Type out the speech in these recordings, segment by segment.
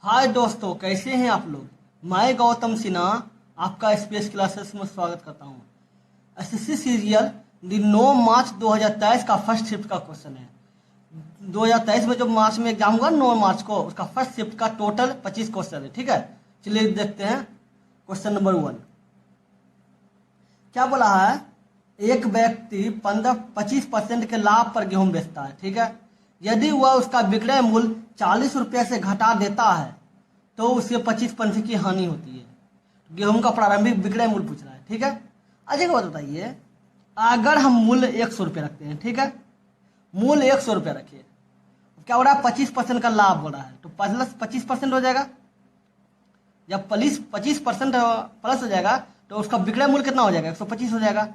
हाय दोस्तों, कैसे हैं आप लोग। मैं गौतम सिन्हा आपका स्पेस क्लासेस में स्वागत करता हूं। एसएससी सीरियल दिन 9 मार्च 2023 का फर्स्ट शिफ्ट का क्वेश्चन है। 2023 में जो मार्च में एग्जाम हुआ 9 मार्च को, उसका फर्स्ट शिफ्ट का टोटल 25 क्वेश्चन है। ठीक है, चलिए देखते हैं क्वेश्चन नंबर 1। क्या बोला है, एक व्यक्ति 25% के लाभ पर गेहूं बेचता है। ठीक है, यदि वह उसका विक्रय मूल्य 40 रुपये से घटा देता है तो उसे 25% की हानि होती है। गेहूं का प्रारंभिक विक्रय मूल्य पूछ रहा है। ठीक है, अच्छा एक बात बताइए, अगर हम मूल्य 100 रुपये रखते हैं, ठीक है, मूल्य 100 रुपये रखिए, क्या हो रहा है 25% का लाभ हो रहा है, तो प्लस 25% हो जाएगा। जब 25% प्लस हो जाएगा तो उसका विक्रय मूल्य कितना हो जाएगा, 125 हो जाएगा,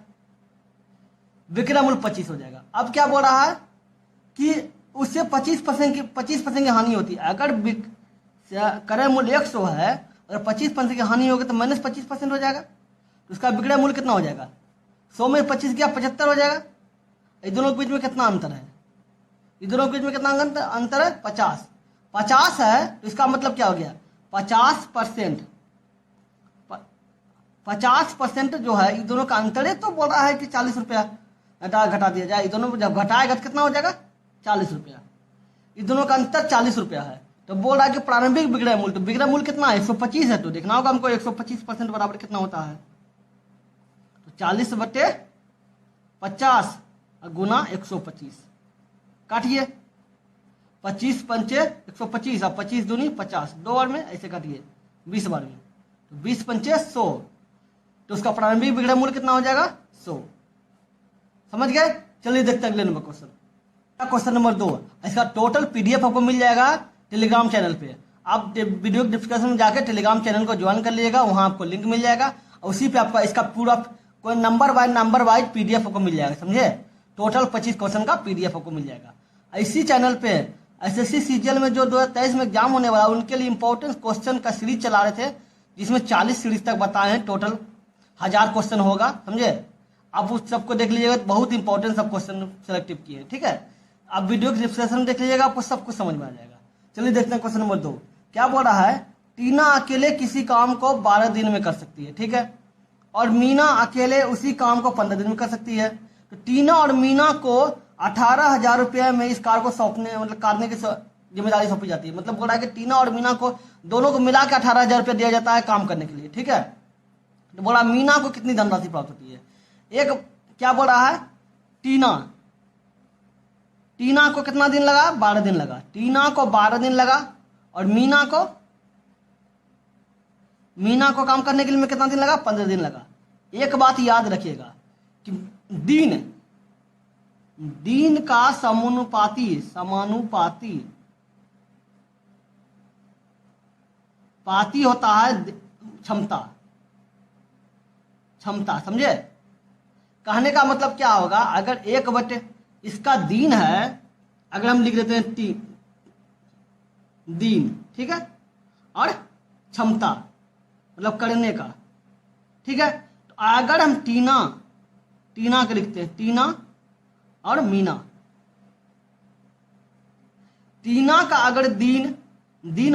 विक्रय मूल्य 25 हो जाएगा। अब क्या बोल रहा है कि उससे 25% की हानि होती है। अगर क्रय मूल्य 100 है, अगर 25% की हानि होगी तो माइनस 25% हो जाएगा, तो उसका विक्रय मूल्य कितना हो जाएगा, 100 में 25 गया 75 हो जाएगा। इन दोनों के बीच में कितना अंतर है, इन दोनों के बीच में कितना अंतर है, 50 है, तो इसका मतलब क्या हो गया 50% जो है इन दोनों का अंतर है। तो बोल रहा है कि 40 रुपया घटा दिया जाए। इन दोनों को जब घटाएगा तो कितना हो जाएगा 40 रुपया। इन दोनों का अंतर 40 रुपया है। तो बोल रहा है कि प्रारंभिक विक्रय मूल्य, तो विक्रय मूल्य कितना है 125 है, तो देखना होगा हमको 125% बराबर कितना होता है, तो 40/50 गुना 125 काटिए, 25 पंचे 125 और 25 दूनी 50, 2 बार में ऐसे काटिए 20 बार में, तो 20 पंचे 100, तो उसका प्रारंभिक विक्रय मूल्य कितना हो जाएगा 100। समझ गए। चलिए देखते हैं अगले नंबर क्वेश्चन। क्वेश्चन नंबर 2, इसका टोटल पीडीएफ आपको मिल जाएगा टेलीग्राम चैनल पे। आप वीडियो डिस्क्रिप्शन में जाकर टेलीग्राम चैनल को ज्वाइन कर लीजिएगा, वहां आपको लिंक मिल जाएगा और उसी पे आपका इसका पूरा कोई नंबर वाइज पीडीएफ आपको मिल जाएगा। समझे, टोटल 25 क्वेश्चन का पीडीएफ आपको मिल जाएगा। इसी चैनल पे एसएससी सीजीएल में जो 2023 में एग्जाम होने वाला उनके लिए इंपॉर्टेंट क्वेश्चन का सीरीज चला रहे थे, जिसमें 40 सीरीज तक बताए हैं, टोटल 1000 क्वेश्चन होगा। समझे, आप उस सबको देख लीजिएगा, बहुत इंपॉर्टेंट सब क्वेश्चन सेलेक्टिव किए हैं। ठीक है, आप वीडियो के डिस्क्रिप्शन में देख लीजिएगा, आपको सब कुछ समझ में आ जाएगा। चलिए देखते हैं क्वेश्चन नंबर 2। क्या बोल रहा है, टीना अकेले किसी काम को 12 दिन में कर सकती है। ठीक है, और मीना अकेले उसी काम को 15 दिन में कर सकती है। तो टीना और मीना को 18,000 रुपये में इस कार को सौंपने मतलब काटने की जिम्मेदारी सौंपी जाती है। मतलब बोल रहा है कि टीना और मीना को दोनों को मिला के 18,000 रुपये दिया जाता है काम करने के लिए। ठीक है, तो बोला मीना को कितनी धनराशि प्राप्त होती है। एक क्या बोल रहा है, टीना को कितना दिन लगा, 12 दिन लगा। टीना को 12 दिन लगा और मीना को काम करने के लिए कितना दिन लगा, 15 दिन लगा। एक बात याद रखिएगा कि दिन का समानुपाती होता है क्षमता। समझे, कहने का मतलब क्या होगा, अगर 1/, इसका दिन है, अगर हम लिख देते हैं दिन, ठीक है, और क्षमता मतलब करने का। ठीक है, तो अगर हम टीना के लिखते हैं, टीना और मीना, टीना का अगर दिन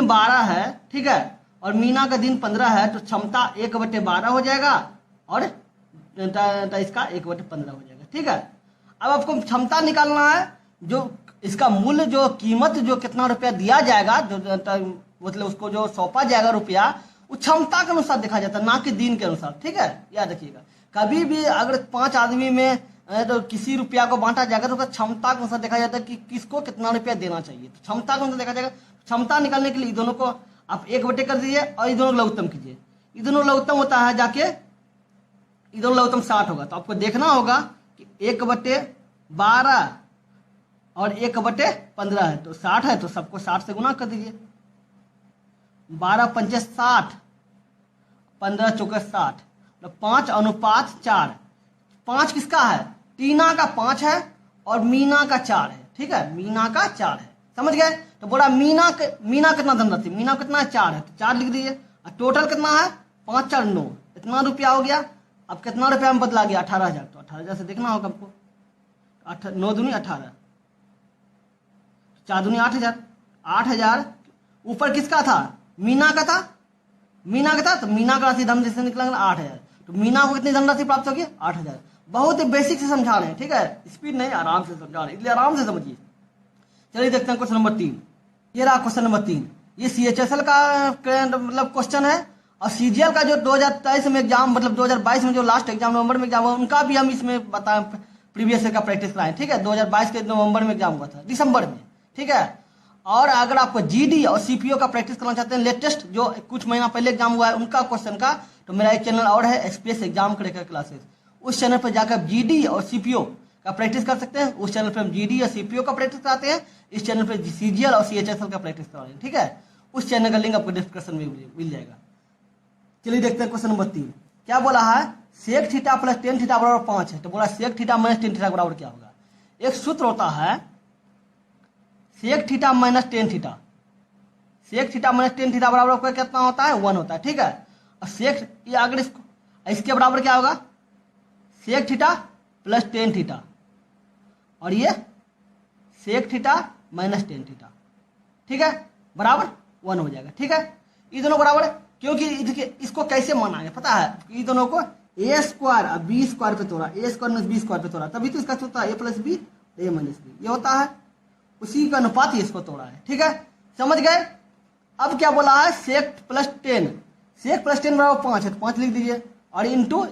12 है, ठीक है, और मीना का दिन 15 है, तो क्षमता 1/12 हो जाएगा और इसका 1/15 हो जाएगा। ठीक है, अब आपको क्षमता निकालना है, जो इसका मूल्य, जो कीमत, जो कितना रुपया दिया जाएगा, जो मतलब उसको जो सौंपा जाएगा रुपया, वो क्षमता के अनुसार देखा जाता है, ना कि दिन के अनुसार। ठीक है, याद रखिएगा, कभी भी अगर 5 आदमी में तो किसी रुपया को बांटा जाएगा तो उसका क्षमता के अनुसार देखा जाता है कि किसको कितना रुपया देना चाहिए। तो क्षमता के अनुसार देखा जाएगा। क्षमता निकालने के लिए दोनों को आप 1/, कर दीजिए और दोनों को लघुत्तम कीजिए। दोनों लघुत्तम होता है जाके, दोनों लघुत्तम 60 होगा। तो आपको देखना होगा कि 1/12 और 1/15 है, तो 60 है, तो सबको 60 से गुना कर दीजिए। 12 पंचे 60, 15 चौके 60, तो 5:4। 5 किसका है, टीना का 5 है और मीना का 4 है। ठीक है, मीना का 4 है। समझ गए। तो बोला मीना कितना धनराशि, मीना कितना है 4 है, तो 4 लिख दीजिए। और टोटल कितना है 5 4 9, इतना रुपया हो गया। अब कितना रुपया में बदला गया, 18,000, तो 18,000 से देखना होगा हमको। 9 दूनी 18, 4 दूनी 8,000, 8,000 ऊपर किसका था, मीना का था, तो मीना का राशि धनराशि निकलेगा 8,000। तो मीना को कितनी धनराशि प्राप्त होगी? 8,000। बहुत ही बेसिक से समझा रहे हैं, ठीक है, स्पीड नहीं, आराम से समझा रहे हैं, इसलिए आराम से समझिए। चलिए देखते हैं क्वेश्चन नंबर 3। ये रहा क्वेश्चन नंबर 3। ये CHSL का मतलब क्वेश्चन है, और CGL का जो 2023 में एग्जाम, मतलब 2022 में जो लास्ट एग्जाम नवंबर में एग्जाम हुआ, उनका भी हम इसमें बताएं, प्रीवियस ईयर का प्रैक्टिस कराएं, ठीक है। 2022 के नवंबर में एग्जाम हुआ था, दिसंबर में, ठीक है। और अगर आपको GD और CPO का प्रैक्टिस करना चाहते हैं, लेटेस्ट जो कुछ महीना पहले एग्जाम हुआ है उनका क्वेश्चन का, तो मेरा एक चैनल और है, SPS एग्जाम क्रैकर क्लासेस। उस चैनल पर जाकर GD और CPO का प्रैक्टिस कर सकते हैं। उस चैनल पर हम GD और CPO का प्रैक्टिस कराते हैं, इस चैनल पर CGL और CHSL का प्रैक्टिस करा रहे हैं, ठीक है। उस चैनल का लिंक आपको डिस्क्रिप्शन में मिल जाएगा। चलिए देखते हैं क्वेश्चन नंबर 3। क्या बोला है? Sec theta plus tan theta बराबर 5 है। तो बोला sec theta minus tan theta बराबर क्या होगा? एक सूत्र होता है sec theta minus tan theta. Sec theta minus tan theta बराबर कितना होता है? 1 होता है, ठीक है। और सेक, ये अगर इसके बराबर क्या होगा? Sec theta plus tan theta, और ये sec theta minus tan theta, ठीक है, बराबर 1 हो जाएगा, ठीक है। ये दोनों बराबर है, क्योंकि इसको कैसे माना है पता है? ये दोनों को a स्क्वायर और b स्क्वायर पे तोड़ा, a square minus b square पे तोड़ा, तभी तो इसका होता है a plus B a minus B, ये होता है, उसी का अनुपात ही इसको तोड़ा है, ठीक है, समझ गए। अब क्या बोला है? Sec plus tan, sec plus tan बराबर 5 है, तो 5 लिख दीजिए, और इंटू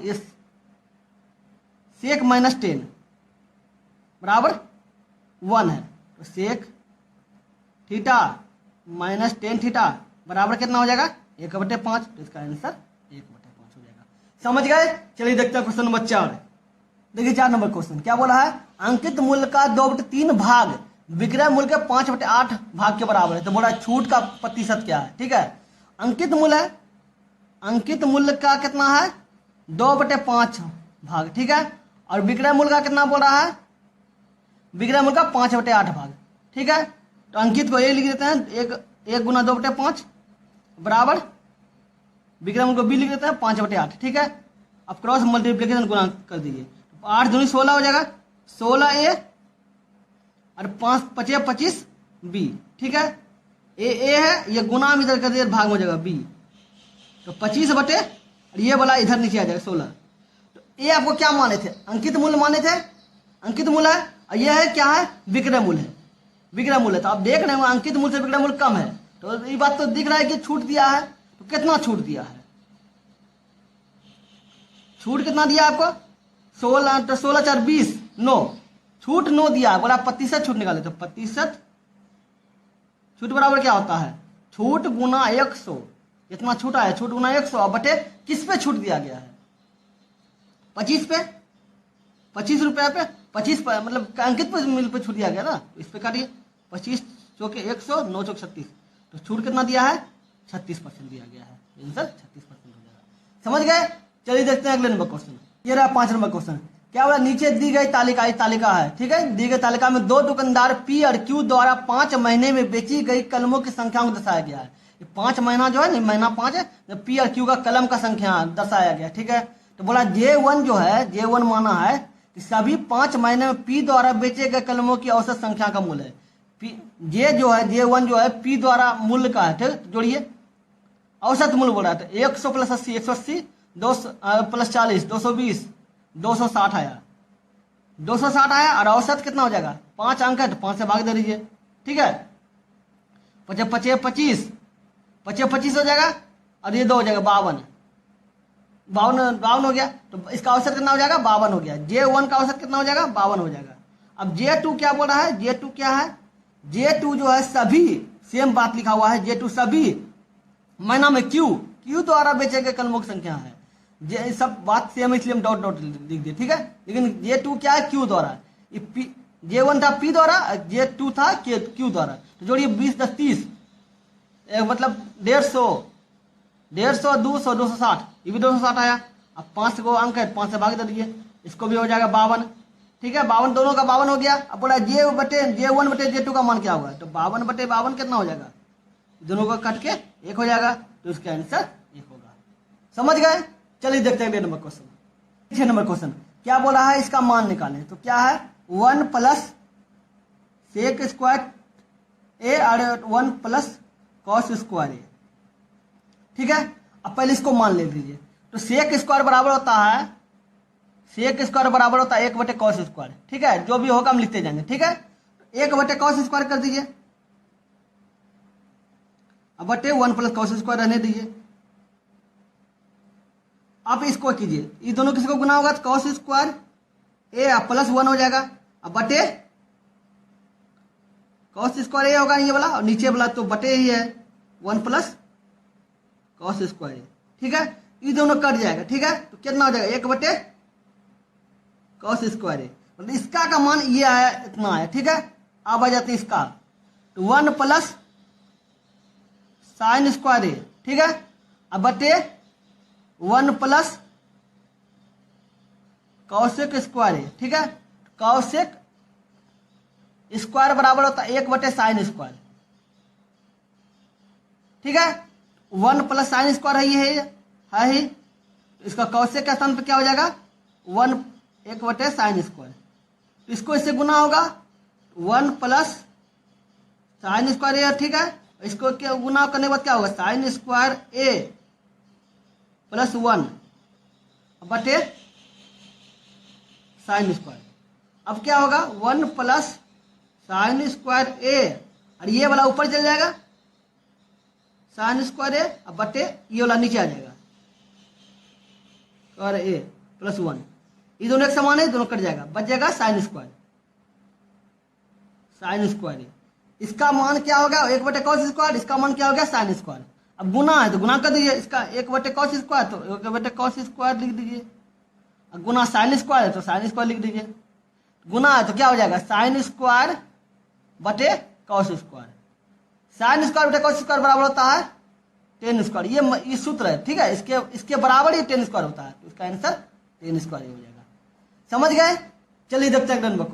सेक माइनस टेन बराबर 1 है, तो sec theta minus tan theta बराबर कितना हो जाएगा? 1/5। तो इसका आंसर 1/5 हो जाएगा, समझ गए। चलिए देखते हैं क्वेश्चन नंबर 4। देखिए 4 नंबर क्वेश्चन क्या बोला है? अंकित मूल्य का 2/3 भाग विक्रय मूल्य के 5/8 भाग के बराबर है। तो बोला छूट का प्रतिशत क्या है, ठीक है। अंकित मूल्य है, अंकित मूल्य का कितना है? 2/5 भाग, ठीक है। और विक्रय मूल्य का कितना बोल रहा है? विक्रय मूल्य का 5/8 भाग, ठीक है। तो अंकित को ये लिख देते हैं, 1 गुना 2/5 बराबर विक्रय मूल्य को b लिख देते हैं 5/8, ठीक है। अब क्रॉस मल्टीप्लिकेशन गुना कर दीजिए, 8 दूनी 16 हो जाएगा, 16a और 5 5 25 b, ठीक है। a है, ये गुना हम इधर कर दिए, भाग हो जाएगा b, तो 25 बटे, और ये वाला इधर नीचे आ जाएगा 16। तो ये आपको क्या माने थे? अंकित मूल्य माने थे, अंकित मूल्य है, और ये है क्या है? विक्रय मूल्य है, विक्रय मूल्य। तो आप देख रहे हो अंकित मूल्य से विक्रय मूल्य कम है, तो ये बात तो दिख रहा है कि छूट दिया है। तो कितना छूट दिया है? छूट कितना दिया आपको? 16, तो 16 4 20, 9, छूट 9 दिया है। बोला प्रतिशत छूट निकाले, तो प्रतिशत छूट बराबर क्या होता है? छूट गुना 100, इतना छूट आया, छूट गुना 100 बटे किस पे छूट दिया गया है? 25 पे, 25 रुपया पे, 25 पे, मतलब अंकित पे मिल पे छूट दिया गया ना, इस पे काटिए, 25 चौके 100, 9 चौक 36, तो छूट कितना दिया है? 36% दिया गया है, आंसर 36% हो जाएगा, समझ गए। चलिए देखते हैं अगले नंबर क्वेश्चन। ये रहा 5 नंबर क्वेश्चन। क्या बोला? नीचे दी गई तालिका, तालिका है, ठीक है, दी गई तालिका में 2 दुकानदार P और Q द्वारा 5 महीने में बेची गई कलमों की संख्या को दर्शाया गया है। 5 महीना जो है ना, महीना 5 है, P और Q का कलम का संख्या दर्शाया गया, ठीक है। तो बोला J1 जो है, J1 माना है कि सभी 5 महीने में P द्वारा बेचे गए कलमों की औसत संख्या का मूल्य है। J जो है, J1 जो है P द्वारा मूल्य का है, ठीक, जोड़िए, औसत मूल्य बोल रहा था 100 प्लस 80, 180, 200 प्लस 40, 220, 260 आया, 260 आया, और औसत कितना हो जाएगा? 5 अंक है, तो 5 से भाग दे दीजिए, ठीक है। 25 25 25 25 हो जाएगा, और ये 2 हो जाएगा 52, 52 हो गया, तो इसका औसत कितना हो जाएगा? 52 हो गया। J1 का औसत कितना हो जाएगा? 52 हो जाएगा। अब J2 क्या बोल रहा है? J2 क्या है? J2 जो है सभी, सेम बात लिखा हुआ है, J2 सभी महीना में Q द्वारा बेचे गए कलमों की संख्या है। सब बात सेम है, इसलिए हम डॉट डॉट लिख दिए, ठीक है। लेकिन J2 क्या है? Q द्वारा। J1 था P द्वारा, J2 था Q द्वारा, तो जोड़िए 20 10 30, मतलब 150, 150 200, 260, ये भी 260 आया। अब 5 को अंक है, 5 से भाग दे दीजिए, इसको भी हो जाएगा 52, ठीक है। 52 दोनों का 52 हो गया। अब बोला J1 बटे J2 का मान क्या होगा? तो 52 बटे 52 कितना हो जाएगा? दोनों का कट के 1 हो जाएगा, तो इसका आंसर 1 होगा, समझ गए। चलिए देखते हैं 6 नंबर क्वेश्चन। 6 नंबर क्वेश्चन क्या बोला है? इसका मान निकालें, तो क्या है? 1 प्लस सेक स्क्वायर ए और 1 प्लस कॉस स्क्वायर ए, ठीक है। अब पहले इसको मान ले लीजिए, तो सेक स्क्वायर बराबर होता है, सेक स्क्वायर बराबर होता है 1/cos स्क्वायर, ठीक है। जो भी होगा हम लिखते जाएंगे, ठीक है। 1/cos स्क्वायर कर दीजिए, अब बटे 1 + cos स्क्वायर रहने दीजिए। आप इसको कीजिए, ये दोनों किसी को गुना होगा तो cos स्क्वायर ए प्लस 1 हो जाएगा, अब बटे cos स्क्वायर ए होगा ये वाला, और नीचे वाला तो बटे ही है 1 + cos स्क्वायर, ठीक है। ये दोनों कट जाएगा, ठीक है। तो कितना हो जाएगा 1/cos स्क्वायर, मतलब इसका का मान ये आया, इतना आया, ठीक है। अब आ जाते हैं इसका, तो 1 + sin स्क्वायर, ठीक है। अब बटे 1 + कौशिक स्क्वायर, ठीक है। कौशिक स्क्वायर बराबर होता है 1/sin स्क्वायर, ठीक है। 1 + sin स्क्वायर है, ये है ही, इसका कौशिक के स्थान पर क्या हो जाएगा 1/sin स्क्वायर, तो इसको इससे गुना होगा 1 + sin स्क्वायर, ठीक है। इसको क्या गुना करने के बाद क्या होगा sin स्क्वायर ए + 1 बटे sin स्क्वायर। अब क्या होगा 1 + sin स्क्वायर ए, और ये वाला ऊपर चल जाएगा sin स्क्वायर ए, अब बटे ये वाला नीचे आ जाएगा और ए + 1, ये दोनों एक समान है, दोनों कट जाएगा, बच जाएगा sin स्क्वायर, sin स्क्वायर ए। इसका मान क्या होगा 1/cos स्क्वायर, इसका मान क्या हो गया sin स्क्वायर। अब गुना है तो गुना कर दीजिए, इसका 1/cos स्क्वायर तो 1/cos स्क्वायर लिख दीजिए, अब गुना sin स्क्वायर है तो sin स्क्वायर लिख दीजिए, गुना है तो क्या हो जाएगा sin स्क्वायर बटे cos स्क्वायर। sin स्क्वायर बटे cos स्क्वायर बराबर होता है tan स्क्वायर, ये सूत्र है, ठीक है। इसके बराबर ही tan स्क्वायर होता है, तो इसका आंसर tan स्क्वायर ही हो जाएगा। समझ गए? चलिए देखते हैं नंबर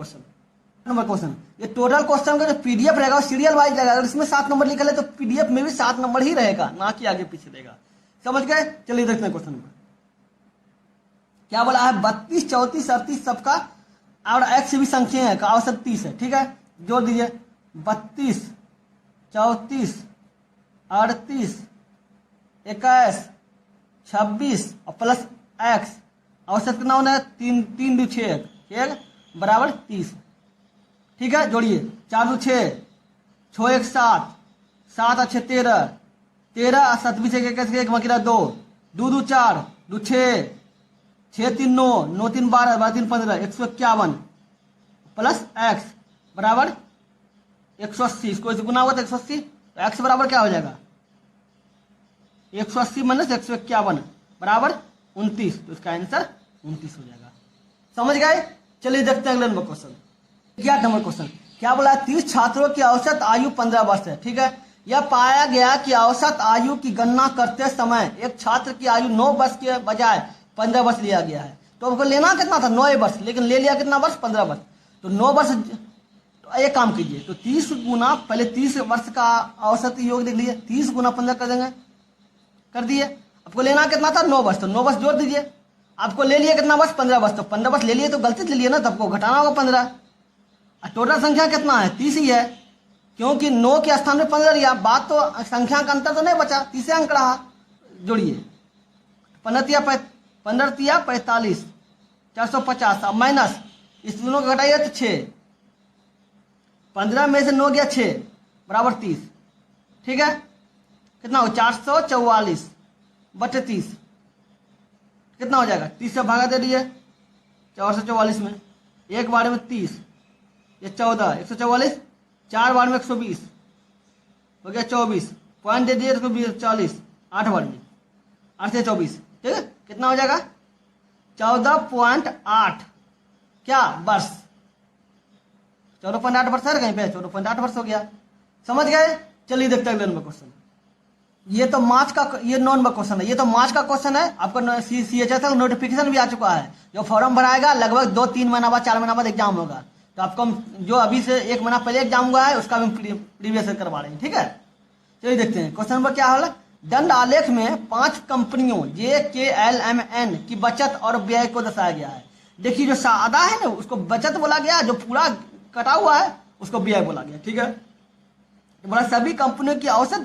क्वेश्चन। ये टोटल क्वेश्चन का जो पीडीएफ रहेगा वो सीरियल वाइज रहेगा, अगर इसमें 7 नंबर लिखा है तो पीडीएफ में भी 7 नंबर ही रहेगा, ना कि आगे पीछे रहेगा। समझ गए? चलिए देखते हैं क्वेश्चन नंबर क्या बोला है। 32, 34, 38 सबका और एक्स भी संख्या है का औसत 30 है, ठीक है। जोड़ दीजिए 32, 34, 38, 21, 26 और प्लस एक्स, औसत कितना होना है 3, 3 2 6 बराबर 30, ठीक है। जोड़िए 4 2 6, 6 1 7, 7 और 6 13, 13 और 7 बीच 1 मकीरा 2, 2 2 4, 2 6, 6 3 9, 9 3 12, 12 3 15, 151 प्लस एक्स बराबर 180, इसको इसे गुना होगा तो 180, तो एक्स बराबर क्या हो जाएगा 180 - 151 बराबर 29, तो इसका आंसर 29 हो जाएगा। समझ गए? चलिए देखते हैं अगले नंबर क्वेश्चन। 11 नंबर क्वेश्चन क्या बोला है। 30 छात्रों की औसत आयु 15 वर्ष है, ठीक है। यह पाया गया कि औसत आयु की गणना करते समय एक छात्र की आयु 9 वर्ष के बजाय 15 वर्ष लिया गया है। तो हमको लेना कितना था 9 वर्ष, लेकिन ले लिया कितना वर्ष 15 वर्ष, तो 9 वर्ष। तो एक काम कीजिए, तो 30 गुना पहले 30 वर्ष का औसत योग लिख लीजिए, 30 गुना 15 कर देंगे, कर दिए। आपको लेना कितना था 9 वर्ष, तो 9 वर्ष जोड़ दीजिए। आपको ले लिया कितना वर्ष 15 वर्ष, तो 15 वर्ष ले लिए तो गलती से ले लिए ना, तो आपको घटाना होगा 15। और टोटल संख्या कितना है 30 ही है, क्योंकि 9 के स्थान में 15 लिया, बात तो संख्या का अंतर तो नहीं बचा, 30 अंक रहा। जोड़िए 15 तिया 45, 450 और माइनस इस दोनों को घटाइए तो 6, 15 में से 9 गया 6 बराबर 30, ठीक है। कितना हो 444 बटे 30 कितना हो जाएगा 30 से भागा दे दिए 444 में, एक बार में 30, ये 14, 144, 4 बार में 120 हो गया 24, पॉइंट दे दिए 40, 8 बार में 8 से 24, ठीक है। कितना हो जाएगा 14.8 क्या वर्ष, 14.8 वर्ष है कहीं पे, 14.8 वर्ष हो गया। समझ गए? चलिए देखते हैं अगले नंबर क्वेश्चन। ये तो मार्च का, ये 9 नंबर क्वेश्चन है, ये तो मार्च का क्वेश्चन है। आपको CHS का नोटिफिकेशन भी आ चुका है, जो फॉर्म भराएगा लगभग 2-3 महीना बाद 4 महीना बाद एग्जाम होगा। तो आपको जो अभी से 1 महीना पहले एग्जाम हुआ है उसका भी प्रीवियस करवा रहे हैं, ठीक है। चलिए देखते हैं क्वेश्चन नंबर क्या होला। दंड आलेख में 5 कंपनियों JKLMN की बचत और व्यय को दर्शाया गया है। देखिए जो सादा है ना उसको बचत बोला गया, जो पूरा कटा हुआ है उसको व्यय बोला गया, ठीक है। बोला सभी कंपनियों की औसत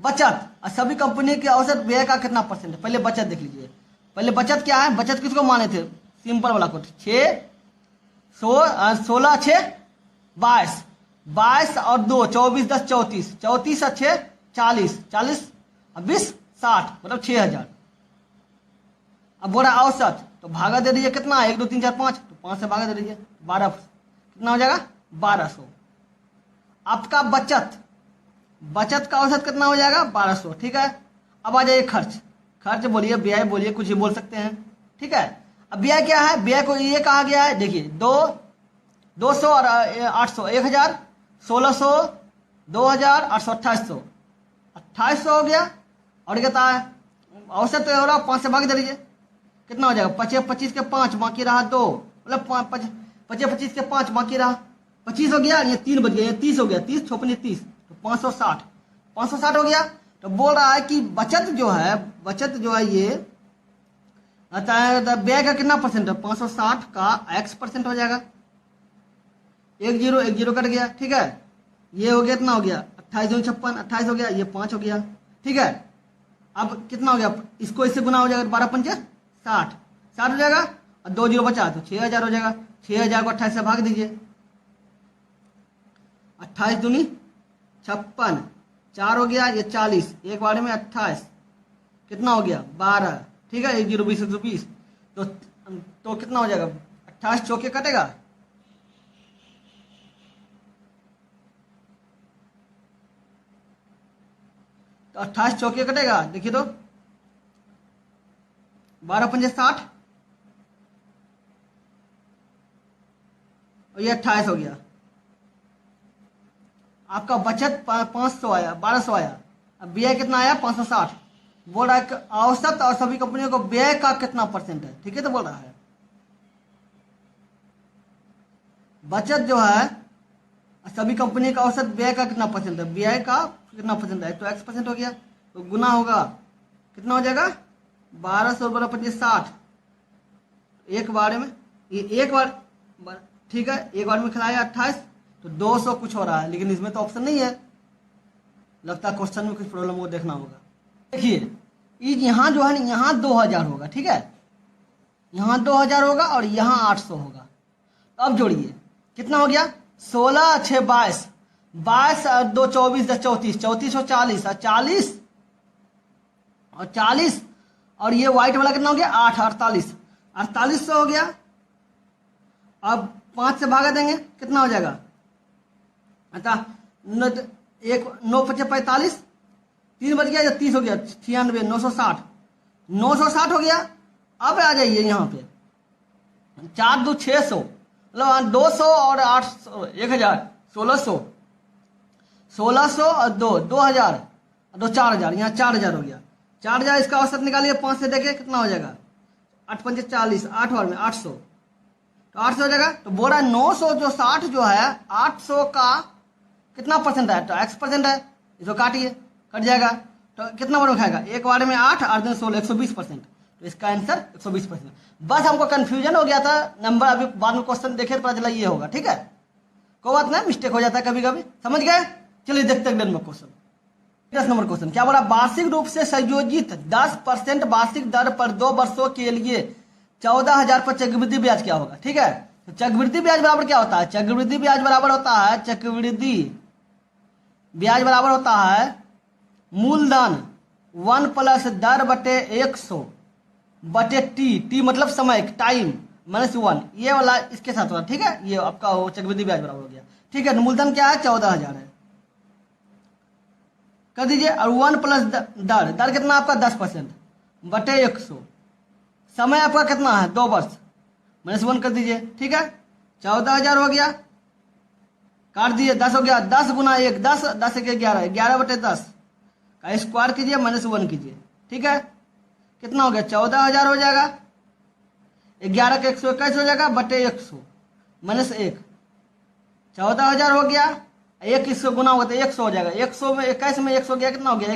बचत और सभी कंपनी के औसत व्यय का कितना परसेंट है। पहले बचत देख लीजिए। पहले बचत क्या है, बचत किसको माने थे, सिंपल वाला को 16 6 22, 22 और 2 24 10 34, 34 और 6 40, 40 और 20 60, मतलब 6000। अब बोला औसत, तो भागा दे दीजिए कितना है, 1 2 3 4 5, तो 5 से भागा दे दीजिए 12, कितना हो जाएगा 1200। आपका बचत का औसत कितना हो जाएगा 1200, ठीक है। अब आ जाइए खर्च बोलिए, व्यय बोलिए, कुछ ही बोल सकते हैं, ठीक है। अब व्यय क्या है, व्यय को ये कहा गया है, देखिए 200 और 800, 1000, 1600, 2000, 800, 2800 हो गया। और कहता है औसत हो रहा 5 से भाग दे दीजिए, कितना हो जाएगा 25 के 5 बाकी रहा 2, मतलब 25 के 5 बाकी रहा 25 हो गया, ये 3 बच गया, ये 30 हो गया, 30 छोपनी 30, तो 560 हो गया। तो बोल रहा है कि बचत जो है ये व्यय का कितना परसेंट है, 560 का x% हो जाएगा, 1 0 कट गया, ठीक है। ये हो गया, कितना हो गया 28 2 56, 28 हो गया, ये 5 हो गया, ठीक है। अब कितना हो गया, इसको इससे गुना हो जाएगा, 12 5 60 हो जाएगा, और 2 0 बचा तो 6000 हो जाएगा। 6000 को 28 से भाग दीजिए, 28 दूनी 56, 4 हो गया, ये 40, एक बार में 28, कितना हो गया 12, ठीक है। 1 0 20 120, तो कितना हो जाएगा 28 चौके कटेगा, तो 28 चौके कटेगा, देखिए तो 12 5 60, और ये 28 हो गया। आपका बचत 500 आया, 1200 आया। अब व्यय कितना आया 560। बोल रहा है कि औसत और सभी कंपनियों को व्यय का कितना परसेंट है, ठीक है। तो बोल रहा है बचत जो है सभी कंपनी का औसत व्यय का कितना परसेंट है, व्यय का कितना परसेंट है, तो x% हो गया, तो गुना होगा, कितना हो जाएगा 1200 12 25 60, एक बार में ये एक बार, ठीक है, एक बार में खिलाया 28, तो 200 कुछ हो रहा है, लेकिन इसमें तो ऑप्शन नहीं है, लगता है क्वेश्चन में कुछ प्रॉब्लम हो, देखना होगा। देखिए यहाँ जो है ना, यहाँ 2000 होगा, ठीक है, यहाँ 2000 होगा और यहाँ 800 होगा। अब जोड़िए, कितना हो गया 16 6 22, 22 और 2 24 10 34, 34 और 40, और 40 और ये व्हाइट वाला कितना हो गया 8 48, 4800 हो गया। अब 5 से भागा देंगे, कितना हो जाएगा, अच्छा 9 5 45, 3 बच गया, या 30 हो गया 96, 960 हो गया। अब आ जाइए यहाँ पे 4 2 600, मतलब 200 और 800 1000, 1600 और 2000 और 4000, यहाँ 4000 हो गया। 4000 इसका औसत निकालिए, 5 से देखिए कितना हो जाएगा, 8 5 40, 8 बार में 800, तो 800 हो जाएगा। तो बोला 900 जो 60 जो है 800 का कितना परसेंट है, तो x% है, इसको काटिए, कट जाएगा, तो कितना बार में खाएगा, एक बार में 8 8 दिन 16, 120%, तो इसका आंसर 120%। बस हमको कंफ्यूजन हो गया था नंबर, अभी बाद में क्वेश्चन देखे पता चला ये होगा, ठीक है, कोई बात नहीं, मिस्टेक हो जाता है कभी कभी, समझ गए। चलिए देखते हैं नंबर क्वेश्चन। 10 नंबर क्वेश्चन क्या बोला, वार्षिक रूप से संयोजित 10% वार्षिक दर पर 2 वर्षों के लिए 14000 पर चक्रवृद्धि ब्याज क्या होगा, ठीक है। तो चक्रवृद्धि ब्याज बराबर क्या होता है, चक्रवृद्धि ब्याज बराबर होता है मूलधन 1 प्लस दर बटे 100 बटे टी मतलब समय, टाइम -1, ये वाला इसके साथ होगा, ठीक है। ये आपका चक्रवृद्धि ब्याज बराबर हो गया, ठीक है। मूलधन क्या है 14000 है, कर दीजिए, और 1 प्लस दर कितना आपका 10% बटे 100, समय आपका कितना है 2 वर्ष, -1 कर दीजिए, ठीक है। 14000 हो गया, काट दीजिए, 10 हो गया, 10 गुना 1 10, 10 1 11, 11 बटे 10 का स्क्वायर कीजिए, -1 कीजिए, ठीक है। कितना हो गया 14000 हो जाएगा, 11 का 121 हो जाएगा बटे 100 -1, 14000 हो गया, 1 इसको गुना होगा तो 100 हो जाएगा, 100 में 21 में 100 गया, कितना हो गया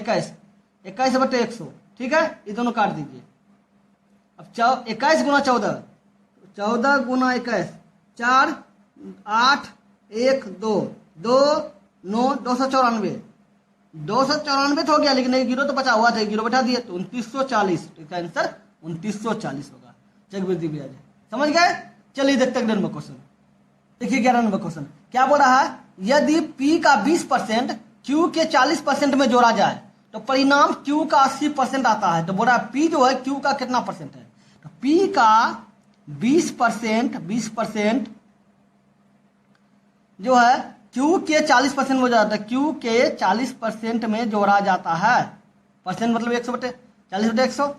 21 बटे 100, ठीक है। ये दोनों काट दीजिए। अब 21 गुना 14, 14 गुना 21, 4 8 1 2 2 9 294, 294 तो हो गया, लेकिन एक जीरो तो बचा हुआ था, एक जीरो बैठा दिए तो 2940। तो इसका आंसर 2940 होगा। चक्रवृद्धि ब्याज है, समझ गए। चलिए देखते हैं 11 नंबर क्वेश्चन। देखिए 11 नंबर क्वेश्चन क्या बोल रहा है, यदि P का 20% Q के 40% में जोड़ा जाए तो परिणाम Q का 80% आता है। तो बोल रहा है P जो है Q का कितना परसेंट है, तो P का 20% जो है Q के 40% में जोड़ा जाता है, Q के 40% में जोड़ा जाता है। परसेंट मतलब 100/40/100।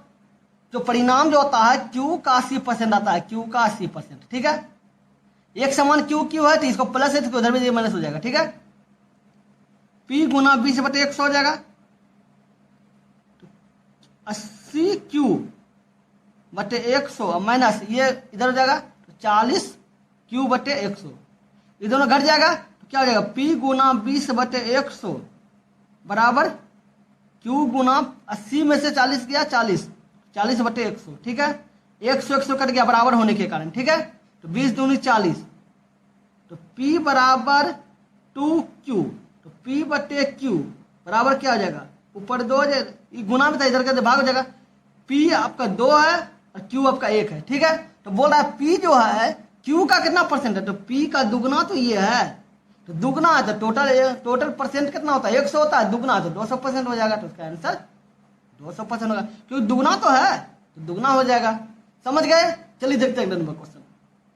जो परिणाम जो होता है Q का 80% आता है, Q का 80%, ठीक है। एक समान Q है तो इसको प्लस है तो उधर भी माइनस हो जाएगा, ठीक है। P गुना 20/100 हो जाएगा, 80Q/100 माइनस ये इधर हो जाएगा तो 40Q/100, ये दोनों घट जाएगा तो क्या हो जाएगा, P गुना 20/100 बराबर Q गुना 80 में से 40 गया 40/100, ठीक है। 100 कट गया बराबर होने के कारण, ठीक है। तो 20 दूनी 40, तो P बराबर 2Q, तो P/Q बराबर क्या हो जाएगा, ऊपर 2 गुना में था, इधर का भाग हो जाएगा। P आपका 2 है और Q आपका 1 है, ठीक है। तो बोल रहा है P जो है Q का कितना परसेंट है, तो P का दुगना तो ये है, तो दुगना है तो टोटल परसेंट कितना होता है, 100 होता है, दुगना तो 200% हो जाएगा। तो इसका आंसर 200% होगा, क्योंकि दुगना तो है तो दुगना हो जाएगा, समझ गए। चलिए देखते हैं नंबर क्वेश्चन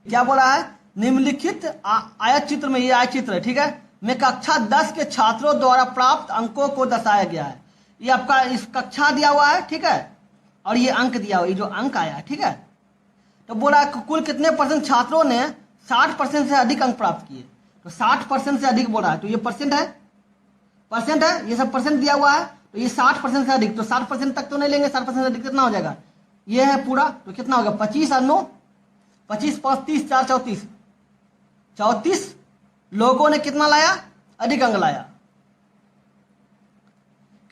क्या बोला है, निम्नलिखित आयत चित्र में, ये आयत चित्र है, ठीक है, में कक्षा 10 के छात्रों द्वारा प्राप्त अंकों को दर्शाया गया है। ये आपका इस कक्षा दिया हुआ है, ठीक है, और ये अंक दिया हुआ है, ये जो अंक आया है, ठीक है। तो बोला है कुल कितने परसेंट छात्रों ने 60% से अधिक अंक प्राप्त किए, तो 60% से अधिक बोला है, तो ये परसेंट है, ये सब परसेंट दिया हुआ है, तो ये 60% से अधिक, तो 60% तक तो नहीं लेंगे, 60% से अधिक कितना हो जाएगा, ये है पूरा, तो कितना होगा 25 और 9, 25 5 30 4 34, 34 लोगों ने कितना लाया, अधिक अंक लाया।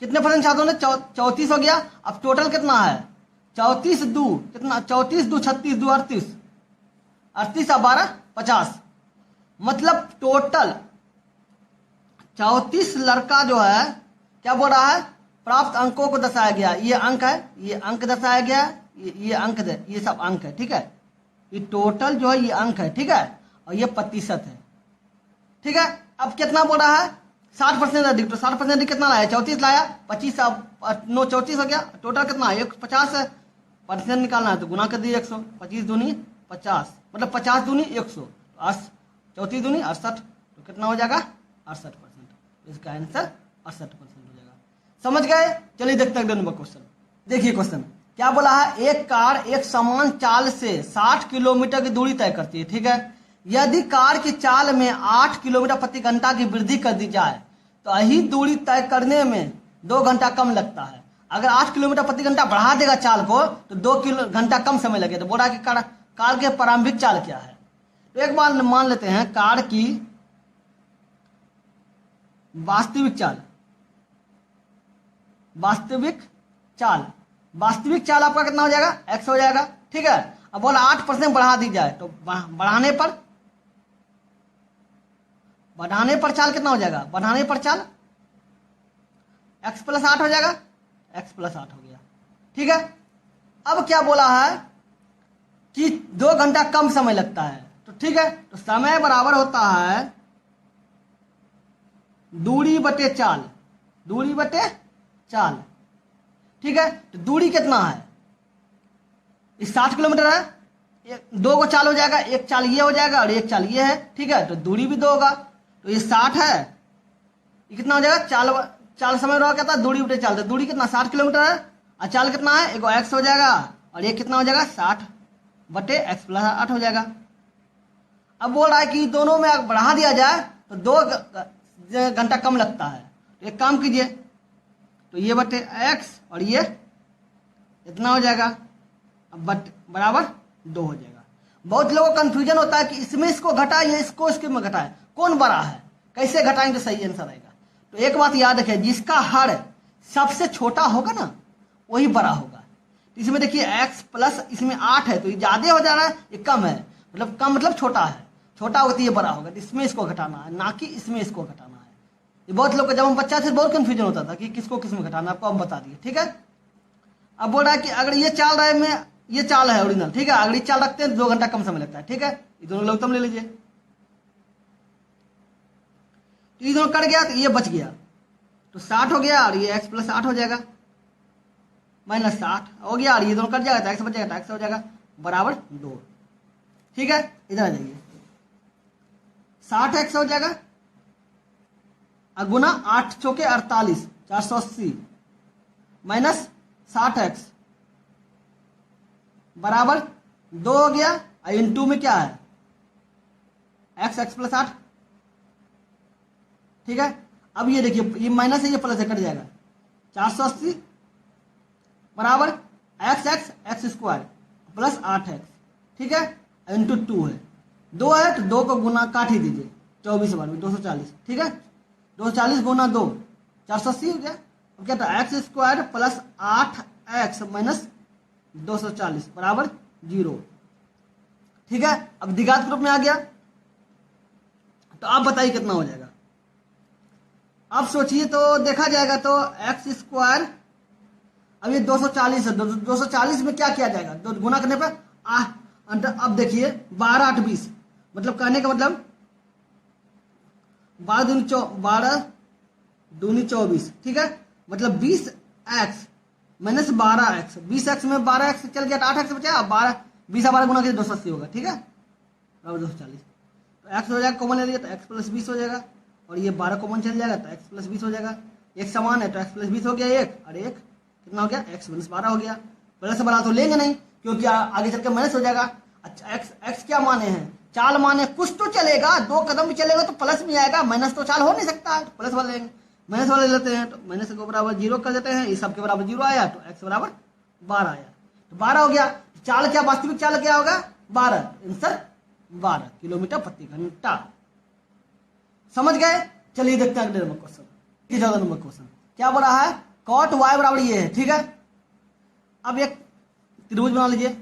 कितने परसेंट छात्रों ने 34 हो गया। अब टोटल कितना है, 34 दू कितना, 34 दू 36 दू 38, 38 और 12 50, मतलब टोटल 34 लड़का जो है क्या बोल रहा है, प्राप्त अंकों को दर्शाया गया। ये अंक है, ये अंक दर्शाया गया, ये अंक ये सब अंक है, ठीक है। ये टोटल जो है ये अंक है, ठीक है, और ये प्रतिशत है, ठीक है। अब कितना बोल रहा है, 60% अधिक, तो 60% अधिक कितना लाया, 34 लाया, 25 9 34 हो गया, टोटल कितना है 150 है। परसेंट निकालना है तो गुना कर दिए 100, 25 दूनी 50, मतलब 50 दूनी 100, 34 दूनी 68, तो कितना हो जाएगा 68%। इसका आंसर 68% हो जाएगा, समझ गए। चलिए देखते हैं नंबर क्वेश्चन। देखिए क्वेश्चन क्या बोला है, एक कार एक समान चाल से 60 किलोमीटर की दूरी तय करती है, ठीक है। यदि कार की चाल में 8 किलोमीटर प्रति घंटा की वृद्धि कर दी जाए तो यही दूरी तय करने में 2 घंटा कम लगता है। अगर 8 किलोमीटर प्रति घंटा बढ़ा देगा चाल को तो 2 घंटा कम समय लगेगा। तो बोला कि कार के प्रारंभिक चाल क्या है, तो एक बार मान लेते हैं कार की वास्तविक चाल आपका कितना हो जाएगा, x हो जाएगा, ठीक है। अब बोला 8% बढ़ा दी जाए तो बढ़ाने पर चाल कितना हो जाएगा, बढ़ाने पर चाल x + 8 हो जाएगा, x + 8 हो गया, ठीक है। अब क्या बोला है कि 2 घंटा कम समय लगता है, तो ठीक है, तो समय बराबर होता है दूरी बटे चाल, ठीक है। तो दूरी कितना है, इस 60 किलोमीटर है, 2 को चाल हो जाएगा, एक चाल ये हो जाएगा और एक चाल ये है, ठीक है। तो दूरी भी 2 होगा, तो ये 60 है, ये कितना हो जाएगा, चाल समय रहा कहता है दूरी बटे चाल, तो दूरी कितना 60 किलोमीटर है और चाल कितना है, एक x हो जाएगा और एक कितना हो जाएगा 60/x + 8 हो जाएगा। अब बोल रहा है कि दोनों में अगर बढ़ा दिया जाए तो 2 घंटा कम लगता है। तो एक काम कीजिए, तो ये बटे x और ये इतना हो जाएगा, अब बराबर 2 हो जाएगा। बहुत लोगों को कंफ्यूजन होता है कि इसमें इसको घटाए या इसको इसके में घटाए, कौन बड़ा है, कैसे घटाएंगे तो सही आंसर आएगा। तो एक बात याद रखिए, जिसका हर सबसे छोटा होगा ना वही बड़ा होगा। इसमें देखिए x + इसमें 8 है, तो ये ज्यादा हो जा रहा है, ये कम है, मतलब कम मतलब छोटा है, छोटा होगा तो ये बड़ा होगा, तो इसमें इसको घटाना है, ना कि इसमें इसको घटाना है, ये बहुत लोग का जब हम बच्चा थे बहुत कंफ्यूजन होता था कि किसको किस में घटाना, आपको हम बता दिए, ठीक है। अब बोल रहा है कि अगर ये चाल रहा है में ये चाल है ओरिजिनल, ठीक है, अगर ये चाल रखते हैं 2 घंटा कम समय लगता है, ठीक है। ये दोनों लघुत्तम ले लीजिए, तो ये दोनों कट गया तो ये बच गया, तो 60 हो गया और ये x प्लस 8 हो जाएगा, माइनस 60 हो गया और ये दोनों कट जाएगा तो x बच जाएगा, तो x हो जाएगा बराबर 2, ठीक है। इधर आ जाइए, 60x हो जाएगा और गुना 8 चौके 48, 480 माइनस 60x बराबर 2 हो गया, और इन 2 में क्या है x प्लस 8, ठीक है। अब ये देखिए, ये माइनस है ये प्लस है, कट जाएगा, 480 बराबर x स्क्वायर प्लस 8x, ठीक है, इंटू 2 है, 2 है तो 2 को गुना काट ही दीजिए, 24 बार में 240, ठीक है। 240 गुना 2 480 हो गया। अब क्या था x square plus 8x minus 240 बराबर 0, ठीक है। अब द्विघात रूप में आ गया, तो आप बताइए कितना हो जाएगा। अब सोचिए तो देखा जाएगा तो एक्स स्क्वायर, अब ये 240 है, 240 में क्या किया जाएगा, दो गुना करने पर अब देखिए 12 8 20, मतलब कहने का मतलब 12 दूनी 24, ठीक है, मतलब 20x माइनस 12x, 20x में 12x चल गया तो 8x बचा, 12 20 12 गुना के 280 होगा, ठीक है, बराबर 240। तो x हो जाएगा, कॉमन ले लिया तो x प्लस 20 हो जाएगा, और ये 12 कॉमन चल जाएगा तो x प्लस 20 हो जाएगा, एक समान है तो x प्लस 20 हो गया एक, और एक कितना हो गया x माइनस 12 हो गया। प्लस से बड़ा तो लेंगे नहीं क्योंकि आगे चल के माइनस हो जाएगा। अच्छा x क्या माने हैं, चाल माने, कुछ तो चलेगा, 2 कदम भी चलेगा तो प्लस में आएगा, माइनस तो चाल हो नहीं सकता है, तो प्लस वाले लेंगे, माइनस वाले लेते हैं तो माइनस को बराबर 0 कर देते हैं, इस सब के बराबर 0 आया तो x बराबर 12 आया, तो 12 हो गया। चाल क्या, वास्तविक चाल क्या होगा 12, आंसर 12 किलोमीटर प्रति घंटा। समझ गए, चलिए देखते हैं अगले नंबर क्वेश्चन, 14 नंबर क्वेश्चन क्या बोल रहा है, कॉट y बराबर ये है, ठीक है। अब एक त्रिभुज बना लीजिए,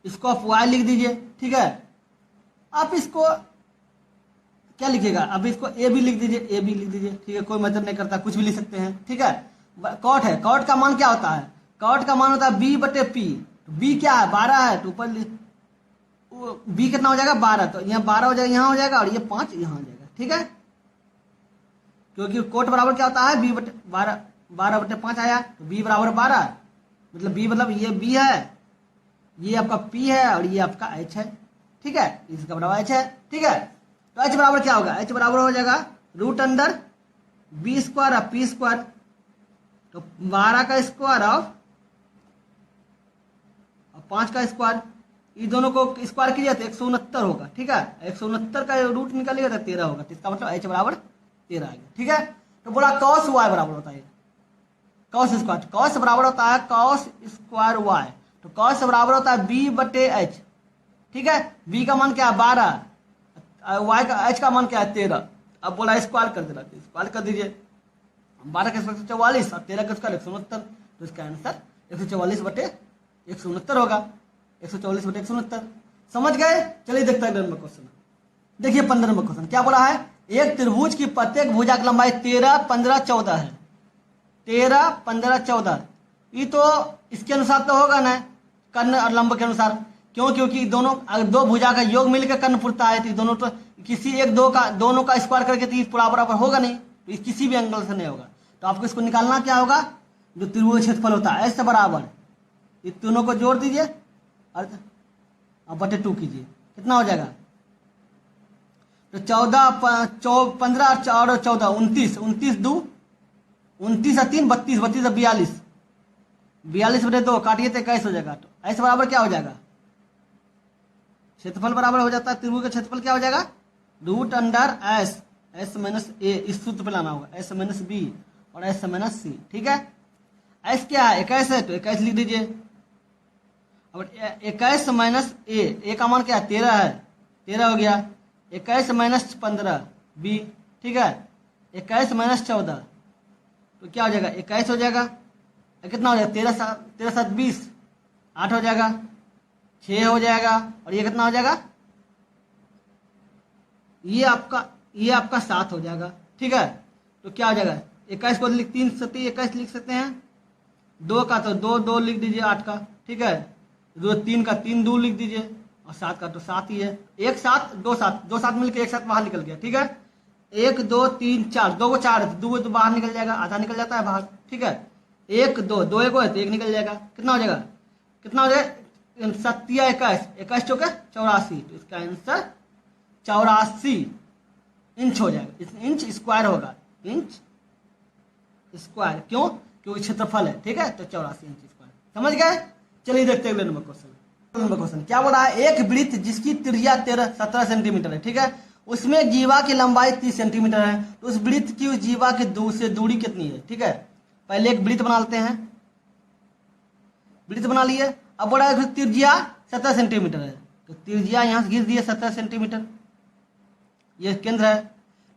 इसको आप y लिख दीजिए, ठीक है। आप इसको क्या लिखिएगा, अब इसको ए बी लिख दीजिए, ए बी लिख दीजिए, ठीक है, कोई मतलब नहीं करता, कुछ भी लिख सकते हैं, ठीक है। कॉट है, कॉट का मान क्या होता है, कॉट का मान होता है b बटे p, तो b क्या है 12 है, तो ऊपर b कितना हो जाएगा 12, तो यहाँ 12 हो जाएगा, यहाँ हो जाएगा, और ये 5 यहाँ हो जाएगा, ठीक है, क्योंकि कोट बराबर क्या होता है b बटे 12, 12 बटे 5 आया तो b बराबर 12, मतलब b मतलब ये b है, ये आपका p है, और ये आपका h है, ठीक है, इसका बराबर h है, ठीक है। तो h बराबर क्या होगा, h बराबर हो जाएगा रूट अंडर b स्क्वायर और p स्क्वायर, तो 12 का स्क्वायर और 5 का स्क्वायर, ये दोनों को स्क्वायर कीजिए तो 169 होगा, ठीक है, 169 का रूट निकालिएगा तो 13 होगा, तो इसका मतलब h बराबर 13 आ गया, ठीक है। तो बोला कॉस y बराबर होता है कॉस स्क्वायर, कॉस बराबर होता है कॉस स्क्वायर y, तो कॉस बराबर होता है b बटे h, ठीक है। b का मान क्या है 12, y का h का मान क्या है 13, अब बोला स्क्वायर कर देना, स्क्वायर कर दीजिए, 12 का स्क्वायर 144 और 13 का स्क्वायर 169, तो इसका आंसर 144 बटे 169 होगा, 144 बटे 169। समझ गए, चलिए देखते हैं नंबर क्वेश्चन। देखिए 15 नंबर क्वेश्चन क्या बोला है, एक त्रिभुज की प्रत्येक भुजा की लंबाई 13 15 14 है, 13 15 14, ये तो इसके अनुसार तो होगा ना, कर्ण और लंब के अनुसार, क्यों, क्योंकि दोनों अगर 2 भुजा का योग मिलकर कर्ण पुरता है, तो दोनों तो किसी एक दो का दोनों का स्क्वायर करके तो ये पूरा बराबर होगा नहीं, तो किसी भी एंगल से नहीं होगा, तो आपको इसको निकालना क्या होगा, जो त्रिभुज क्षेत्रफल होता है ऐसे बराबर, ये दोनों को जोड़ दीजिए और बटे 2 कीजिए, कितना हो जाएगा, तो 14 15 और 14 29, 29 2 29 और 3 32, 32 और 42, 42 बटे 2 काटिए तो 21 हो जाएगा, तो ऐसे बराबर क्या हो जाएगा, क्षेत्रफल बराबर हो जाता है, त्रिभुज का क्षेत्रफल क्या हो जाएगा रूट अंडर एस माइनस ए, इस सूत्र पे लाना होगा, एस माइनस बी और एस माइनस सी, ठीक है। एस क्या है 21 है, तो 21 लिख दीजिए, अब 21 माइनस ए का मान क्या है 13 है, 13 हो गया, 21 माइनस 15 बी, ठीक है, 21 माइनस 14 तो क्या हो जाएगा 21 हो जाएगा, कितना हो जाएगा 13 7 20, 8 हो जाएगा, 6 हो जाएगा, और ये कितना हो जाएगा, ये आपका 7 हो जाएगा, ठीक है। तो क्या हो जाएगा, 21 को 3 सती 21 लिख सकते हैं। 2 का तो 2 2 लिख दीजिए 8 का, ठीक है। 3 का 3 2 लिख दीजिए, और 7 का तो 7 ही है। 1 7 2 7 2 7 मिलकर 1 7 बाहर निकल गया, ठीक है। 1 2 3 4, 2 को 4 है तो 2 तो बाहर निकल जाएगा, आधा निकल जाता है बाहर, ठीक है। 1 2 2 1 है तो 1 निकल जाएगा, कितना हो जाएगा, कितना हो जाएगा, 7 21 21 चौके 84, तो इसका आंसर 84 इंच हो जाएगा। इंच स्क्वायर होगा, इंच स्क्वायर, क्यों, क्योंकि क्षेत्रफल है, ठीक है। तो 84 इंच स्क्वायर, समझ गए। चलिए देखते हैं अगले नंबर क्वेश्चन। क्या बोला है, एक वृत्त जिसकी त्रिज्या 17 सेंटीमीटर है, ठीक है, उसमें जीवा की लंबाई 30 सेंटीमीटर है, तो उस वृत्त की उस जीवा की से दूरी कितनी है, ठीक है। पहले एक वृत्त बना लेते हैं, वृत्त बना लिए। अब बोला है त्रिज्या 17 सेंटीमीटर है, तो त्रिज्या यहाँ से घिस दिए 17 सेंटीमीटर, ये केंद्र है।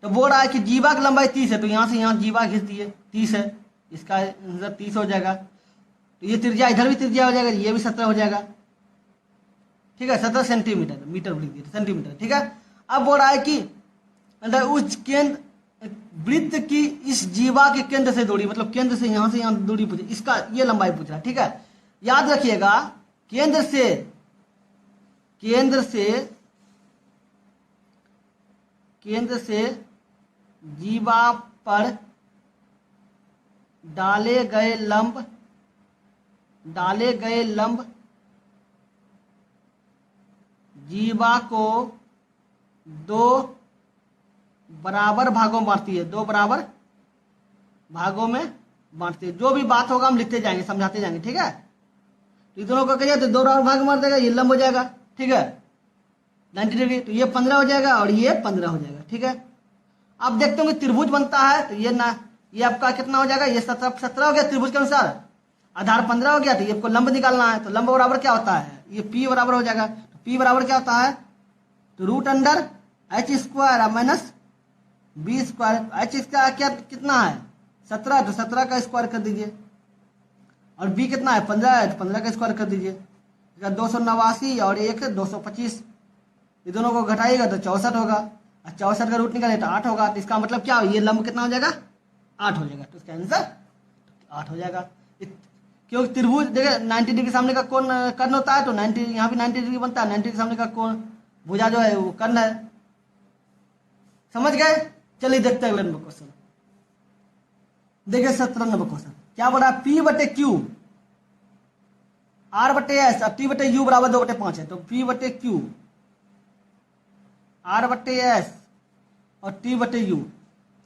तो बोल रहा है कि जीवा की लंबाई 30 है, तो यहाँ से यहाँ जीवा घिस दिए 30 है, इसका आंसर 30 हो जाएगा। तो ये त्रिज्या, इधर भी त्रिज्या हो जाएगा, ये भी 17 हो जाएगा, ठीक है। 17 सेंटीमीटर, मीटर लिख दिए सेंटीमीटर, ठीक है। अब बोल रहा है कि उस केंद्र वृत्त की इस जीवा के केंद्र से दूरी, मतलब केंद्र से यहाँ दूरी पूछे, इसका ये लंबाई पूछ रहा है, ठीक है। याद रखिएगा, केंद्र से जीवा पर डाले गए लंब जीवा को 2 बराबर भागों में बांटती है, 2 बराबर भागों में बांटती है। जो भी बात होगा हम लिखते जाएंगे, समझाते जाएंगे, ठीक है। तो ये दोनों को कहिए तो 2 बराबर भाग में बांट देगा, ये लंब हो जाएगा, ठीक है, 90 डिग्री। तो ये 15 हो जाएगा और ये 15 हो जाएगा, ठीक है। अब देखते होंगे त्रिभुज बनता है, तो ये आपका कितना हो जाएगा, ये 17 हो गया त्रिभुज के अनुसार, आधार 15 हो गया, तो ये आपको लंब निकालना है। तो लंब बराबर क्या होता है, ये P बराबर हो जाएगा। तो P बराबर क्या होता है, तो √h square minus B square. h इसका क्या कितना है 17, तो 17 का स्क्वायर कर दीजिए, और b कितना है 15 है, तो 15 का स्क्वायर कर दीजिए। 289 और 1 225, ये दोनों को घटाइएगा तो 64 होगा, और 64 का रूट निकाले तो 8 होगा। तो इसका मतलब क्या, ये लंब कितना हो जाएगा, 8 हो जाएगा। तो इसका आंसर 8 हो जाएगा। क्योंकि त्रिभुज देखिए 90 डिग्री सामने का कोण कर्ण होता है, तो 90 यहाँ भी 90 डिग्री बनता है, 90 डिग्री सामने का कोण भुजा जो है वो कर्ण है, समझ गए। चलिए देखते हैं अगले नंबर क्वेश्चन। देखिए 17 नंबर क्वेश्चन क्या बोला, P/Q R/S और T/U बराबर 2/5 है। तो P/Q R/S और T/U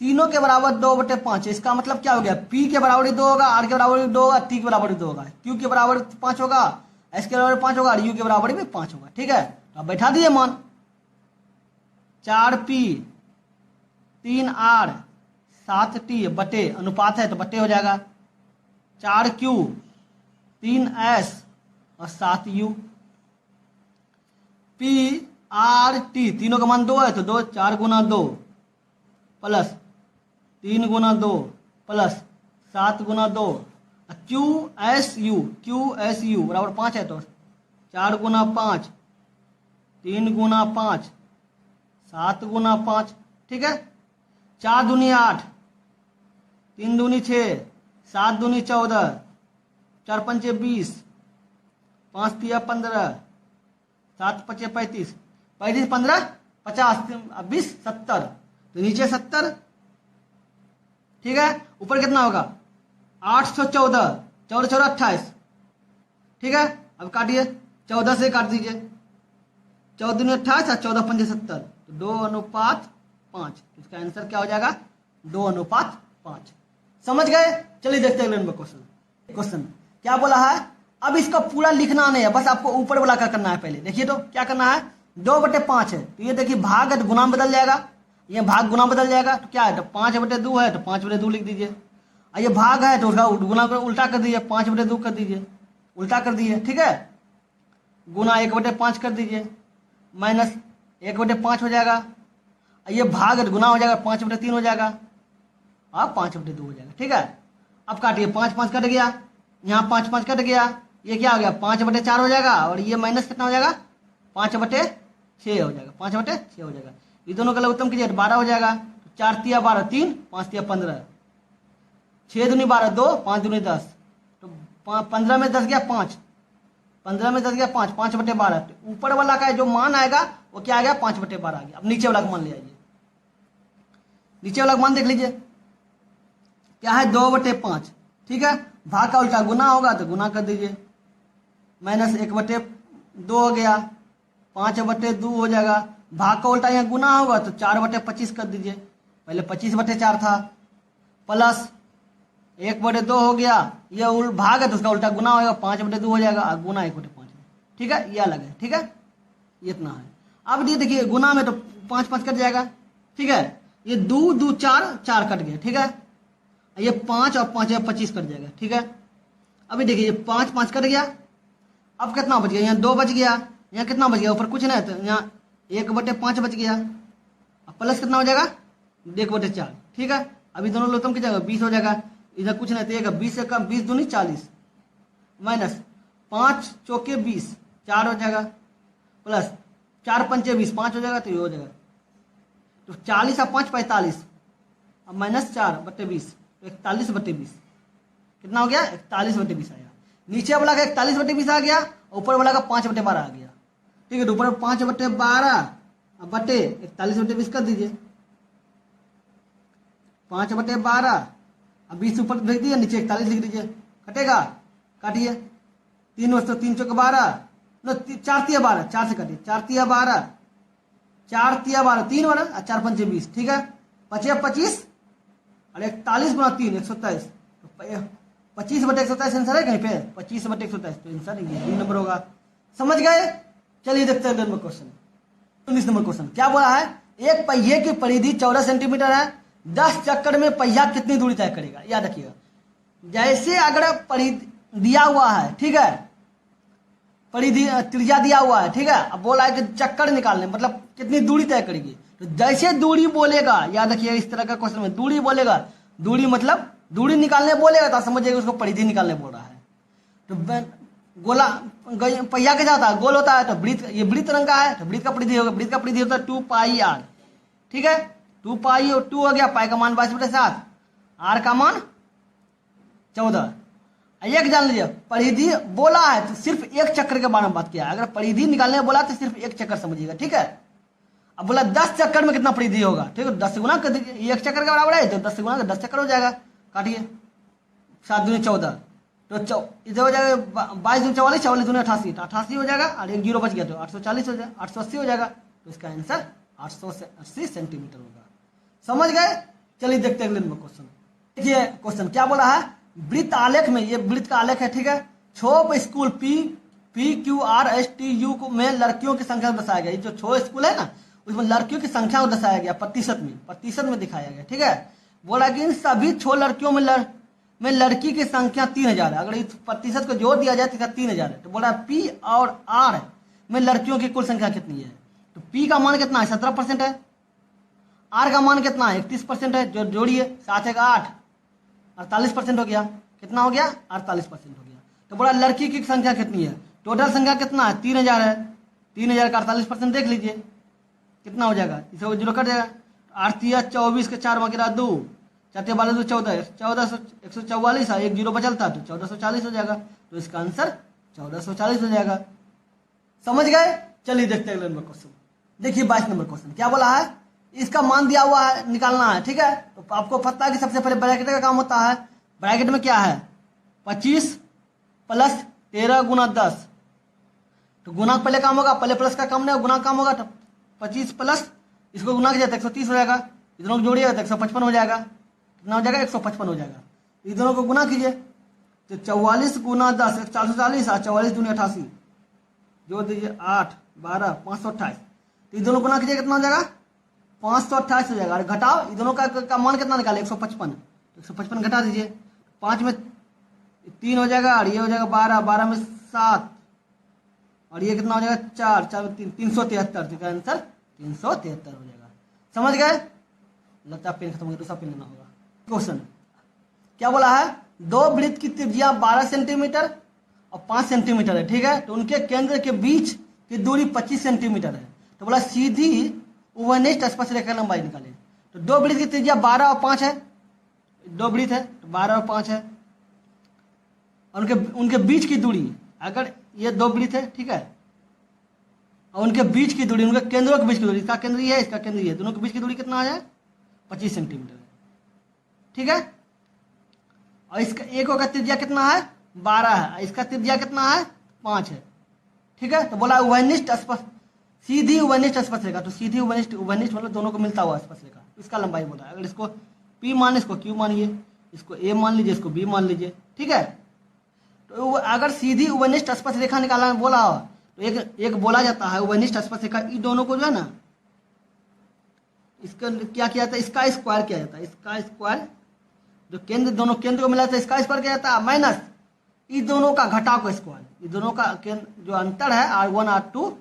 तीनों के बराबर 2/5 है। इसका मतलब क्या हो गया, P के बराबर 2 होगा, R के बराबर 2 होगा, T के बराबर 2 होगा, Q के बराबर 5 होगा, S के बराबर 5 होगा और U के बराबर भी 5 होगा, ठीक है। तो अब बैठा दिए मान, 4P 3R 7T बटे अनुपात है तो बटे हो जाएगा, 4Q 3S और 7U। P/R/T तीनों का मान 2 है, तो 2 4 गुना 2 प्लस 3 गुना 2 प्लस 7 गुना 2, QSU बराबर 5 है, तो 4 गुना 5 3 गुना 5 7 गुना 5, ठीक है। 4 दूनी 8 3 दूनी 6 7 दूनी 14 4 पंचे 20 5 तिया 15 7 पचे 35 35 15 50 20 70, तो नीचे 70, ठीक है। ऊपर कितना होगा 814 14 14 28, ठीक है। अब काटिए 14 से काट दीजिए, 14 दूनी 28 और 14 पंजे 70, तो 2:5। इसका आंसर क्या हो जाएगा 2:5। समझ गए। चलिए देखते हैं अगले नंबर क्वेश्चन क्या बोला है। अब इसका पूरा लिखना नहीं है, बस आपको ऊपर वाला का करना है। पहले देखिए तो क्या करना है, 2/5 है, तो ये देखिए भाग है तो गुना में बदल जाएगा, ये भाग गुना बदल जाएगा, तो क्या है, तो 5/2 है, तो 5/2 लिख दीजिए। और ये भाग है तो उसका गुना उल्टा कर दीजिए, 5/2 कर दीजिए, उल्टा कर दीजिए, ठीक है। गुना 1/5 कर दीजिए, माइनस 1/5 हो जाएगा। ये भाग गुना हो जाएगा, 5/3 हो जाएगा और 5/2 हो जाएगा, ठीक है। अब काटिए, 5 5 कट गया, यहाँ 5 5 कट गया, ये क्या हो गया 5/4 हो जाएगा, और ये माइनस कितना हो जाएगा 5/6 हो जाएगा, 5/6 हो जाएगा। ये दोनों का लघुत्तम कीजिए 12 हो जाएगा, 4 तिया 12 3, 5 तिया 15, 6 दूनी 12 2, 5 दूनी 10, तो 15 में 10 गया 5, 15 में 10 गया 5, 5/12। तो ऊपर वाला का जो मान आएगा वो क्या आ गया, 5/12 आ गया। अब नीचे वाला का मान ले आइए, नीचे वाला का मान देख लीजिए क्या है, 2/5। ठीक है, भाग का उल्टा गुना होगा तो गुना कर दीजिए, माइनस 1/2 हो गया, 5/2 हो जाएगा। भाग का उल्टा यहाँ गुना होगा तो 4/25 कर दीजिए, पहले 25/4 था, प्लस 1/2 हो गया, ये भाग है तो उसका उल्टा गुना होगा, 5/2 हो जाएगा, और गुना 1/5। ठीक है, ये अलग है। ठीक है, ये इतना है। अब ये देखिए गुना में तो 5 5 कट जाएगा। ठीक है, ये 2 2 4 4 कट गया। ठीक है, ये 5 और 5 25 कट जाएगा। ठीक है, अभी देखिए ये 5 5 कट गया, अब कितना बच गया, यहाँ 2 बच गया, यहाँ कितना बच गया, ऊपर कुछ नहीं, तो यहाँ 1/5 बच गया, अब प्लस कितना हो जाएगा, 1/4। ठीक है, अभी दोनों लोग की जगह 20 हो जाएगा, इधर कुछ नहीं तो एक 20 से कम, 20 दूनी 40, माइनस 5 चौके 20, 4 हो जाएगा, प्लस 4 पंचे 20, 5 हो जाएगा, तो ये हो जाएगा, तो 40 और 5 45, अब माइनस 4/20, तो 41/20 कितना हो गया, 41/20 आया। नीचे वाला का 41/20 आ गया, ऊपर वाला का 5/12 आ गया। ठीक है, तो ऊपर 5/12 बटे 41/20 कर दीजिए, 5/12, अब 20 ऊपर लिख दीजिए, नीचे 41 लिख दीजिए, कटेगा, काटिए, 3 वस्तु 3 चौक 12, 4 तिया 12, 4 से काटिए, 4 तिया 12, 4 तिया 12, 3 वाला, 4 पंचे 20। ठीक है, 25 25 और 41 गुना 3 127, 25/127 आंसर है कहीं पे, 25/127, तो आंसर ये 2 नंबर होगा। समझ गए? चलिए देखते हैं नंबर क्वेश्चन, 19 नंबर क्वेश्चन क्या बोला है, एक पहिए की परिधि 14 सेंटीमीटर है, 10 चक्कर में पहिया कितनी दूरी तय करेगा। याद रखिएगा, जैसे अगर परिधि दिया हुआ है, ठीक है, परिधि त्रिज्या दिया हुआ है, ठीक है, अब बोला है कि चक्कर निकालने मतलब कितनी दूरी तय करेगी, तो जैसे दूरी बोलेगा, याद रखिएगा इस तरह का क्वेश्चन में दूरी बोलेगा, दूरी मतलब दूरी निकालने बोलेगा तो समझिएगा उसको परिधि निकालने बोल रहा है। तो गोला पहिया कैसा होता है, गोल होता है, तो वृत्त, ये वृत्त रंग का है तो वृत्त का परिधि होगा, वृत्त का परिधि होता है 2πr। ठीक है, 2π और 2 हो गया, पाई का मान 22/7, आर का मान 14। एक जान लीजिए, परिधि बोला है तो सिर्फ एक चक्कर के बारे में बात किया है, अगर परिधि निकालने बोला तो सिर्फ एक चक्कर समझिएगा। ठीक है, अब बोला 10 चक्कर में कितना परिधि होगा, ठीक है, 10 से गुना कर दीजिए, एक चक्कर के बराबर है तो 10 से गुना 10 चक्कर हो जाएगा, काटिए, 7 दूनी 14, तो इधर हो जाएगा 22 दूनी 44, 44 दूनी 88, 88 हो जाएगा, और एक 0 बच गया तो 840 हो जाएगा, 880 हो जाएगा, तो इसका आंसर 880 सेंटीमीटर होगा। समझ गए? चलिए देखते हैं अगले नंबर क्वेश्चन। देखिए क्वेश्चन क्या बोला है, वृत्त आलेख में, ये वृत्त का आलेख है, ठीक है, छोप स्कूल PQRSTU में लड़कियों की संख्या को दर्शाया गया, ये जो छो स्कूल है ना उसमें लड़कियों की संख्या को दर्शाया गया, प्रतिशत में दिखाया गया। ठीक है, बोला कि इन सभी 6 लड़कियों में लड़की की संख्या 3000 है, अगर इस प्रतिशत को जोड़ दिया जाए तो 3000 है, तो बोला P और R में लड़कियों की कुल संख्या कितनी है, तो P का मान कितना है, 17% है, R का मान कितना है, 31% है, जो जोड़िए 7 एक 8, 48% हो गया, कितना हो गया, 48% हो गया। तो बोला लड़की की संख्या कितनी है, टोटल संख्या कितना है, 3000 है, 3000 का 48% देख लीजिए कितना हो जाएगा, इसे जीरो कट जाएगा, 8 तिया 24 के 4 वगैरह 2, 4 12 2 14, 144 है, एक जीरो बचलता तो 1440 हो जाएगा, तो इसका आंसर 1440 हो जाएगा। समझ गए? चलिए देखते हैं अगले नंबर क्वेश्चन। देखिए 22 नंबर क्वेश्चन क्या बोला है, इसका मान दिया हुआ है, निकालना है। ठीक है, तो आपको पता है कि सबसे पहले ब्रैकेट का काम होता है, ब्रैकेट में क्या है 25 प्लस 13 गुना 10, तो गुना पहले काम होगा, पहले प्लस का काम नहीं गुना काम होगा, तो 25 प्लस इसको गुना किया तो 130 हो जाएगा, इन दोनों को जोड़िएगा तो 155 हो जाएगा, कितना हो जाएगा 155 हो जाएगा, इन दोनों को गुना कीजिए तो 44 गुना 10 440, 44 दूनी 88, जोड़ दीजिए 8 12 528, तो इन दोनों गुना कीजिए कितना हो जाएगा 528 हो जाएगा, और घटाओ इन दोनों का मान कितना निकाले 155, 155 घटा दीजिए, 5 में 3 हो जाएगा, और ये हो जाएगा 12, 12 में 7, और ये कितना हो जाएगा 4, 4 में 3, 373, तो आंसर 373 हो जाएगा। समझ गए? लगता है पेन खत्म हो गया, दूसरा पेन लेना होगा। क्वेश्चन क्या बोला है, 2 वृत्त की त्रिज्या 12 सेंटीमीटर और 5 सेंटीमीटर है, ठीक है, तो उनके केंद्र के बीच की दूरी 25 सेंटीमीटर है, तो बोला सीधी उभयनिष्ठ स्पर्श रेखा लंबाई निकाले, तो दो वृत्त की त्रिज्या 12 और 5 है, दो वृत्त है तो 12 और 5 है, और उनके उनके बीच की दूरी, अगर ये दो वृत्त है, ठीक है, और उनके बीच की दूरी, उनके केंद्रों के बीच की दूरी, इसका केंद्र ये है, इसका केंद्र ये है, दोनों के बीच की दूरी कितना है? 25 सेंटीमीटर है, ठीक है। और इसका एक का त्रिज्या कितना है? 12 है, इसका त्रिज्या कितना है? 5 है, ठीक है। तो बोला उभयनिष्ठ स्पर्श, सीधी उभयनिष्ठ स्पर्शरेखा, तो सीधी उभयनिष्ठ, उभयनिष्ठ मतलब दोनों को मिलता हुआ स्पर्शरेखा, इसका लंबाई बोला है। अगर इसको P मान, इसको Q मानिए, इसको A मान लीजिए, इसको B मान लीजिए, ठीक है। तो अगर सीधी उभयनिष्ठ स्पर्शरेखा निकालना बोला हो तो एक बोला जाता है उभयनिष्ठ स्पर्शरेखा, इन दोनों को जो है ना, इसका क्या किया जाता है? इसका स्क्वायर किया जाता है, इसका स्क्वायर, जो केंद्र, दोनोों केंद्र को मिला था इसका स्क्वायर किया जाता है, माइनस इन दोनों का घटाव को स्क्वायर, ये दोनों का जो अंतर है R1 R2,